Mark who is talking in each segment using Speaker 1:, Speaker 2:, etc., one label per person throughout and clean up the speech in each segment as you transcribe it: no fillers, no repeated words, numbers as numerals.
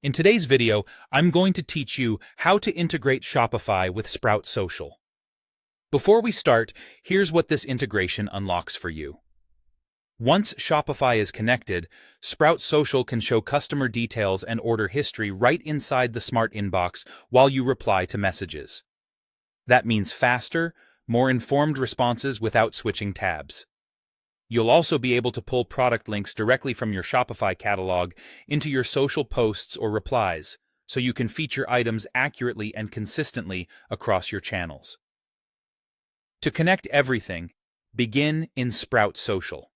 Speaker 1: In today's video, I'm going to teach you how to integrate Shopify with Sprout Social. Before we start, here's what this integration unlocks for you. Once Shopify is connected, Sprout Social can show customer details and order history right inside the smart inbox while you reply to messages. That means faster, more informed responses without switching tabs. You'll also be able to pull product links directly from your Shopify catalog into your social posts or replies, so you can feature items accurately and consistently across your channels. To connect everything, begin in Sprout Social.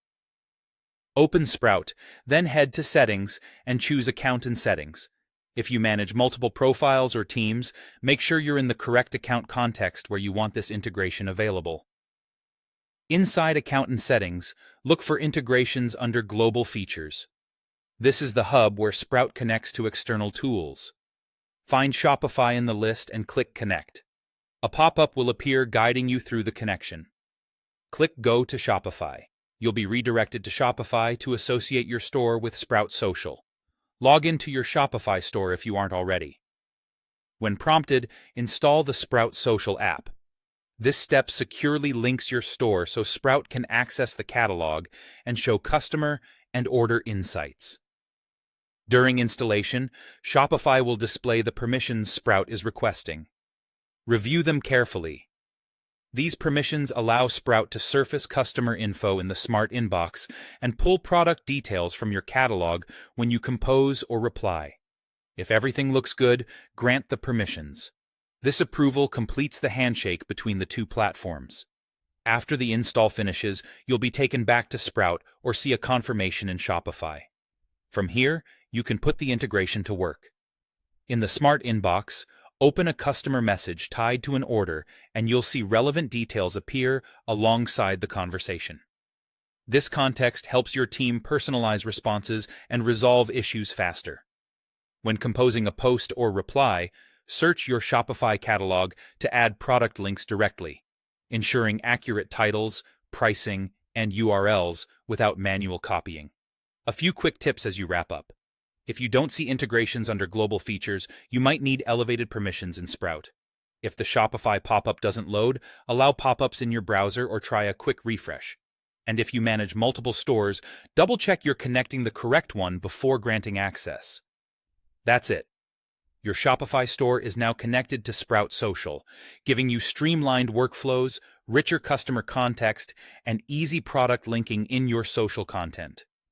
Speaker 1: Open Sprout, then head to Settings and choose Account and Settings. If you manage multiple profiles or teams, make sure you're in the correct account context where you want this integration available. Inside Account and Settings, look for integrations under Global Features. This is the hub where Sprout connects to external tools. Find Shopify in the list and click Connect. A pop-up will appear guiding you through the connection. Click Go to Shopify. You'll be redirected to Shopify to associate your store with Sprout Social. Log into your Shopify store if you aren't already. When prompted, install the Sprout Social app. This step securely links your store so Sprout can access the catalog and show customer and order insights. During installation, Shopify will display the permissions Sprout is requesting. Review them carefully. These permissions allow Sprout to surface customer info in the smart inbox and pull product details from your catalog when you compose or reply. If everything looks good, grant the permissions. This approval completes the handshake between the two platforms. After the install finishes, you'll be taken back to Sprout or see a confirmation in Shopify. From here, you can put the integration to work. In the smart inbox, open a customer message tied to an order and you'll see relevant details appear alongside the conversation. This context helps your team personalize responses and resolve issues faster. When composing a post or reply, search your Shopify catalog to add product links directly, ensuring accurate titles, pricing, and URLs without manual copying. A few quick tips as you wrap up. If you don't see integrations under Global Features, you might need elevated permissions in Sprout. If the Shopify pop-up doesn't load, allow pop-ups in your browser or try a quick refresh. And if you manage multiple stores, double-check you're connecting the correct one before granting access. That's it. Your Shopify store is now connected to Sprout Social, giving you streamlined workflows, richer customer context, and easy product linking in your social content.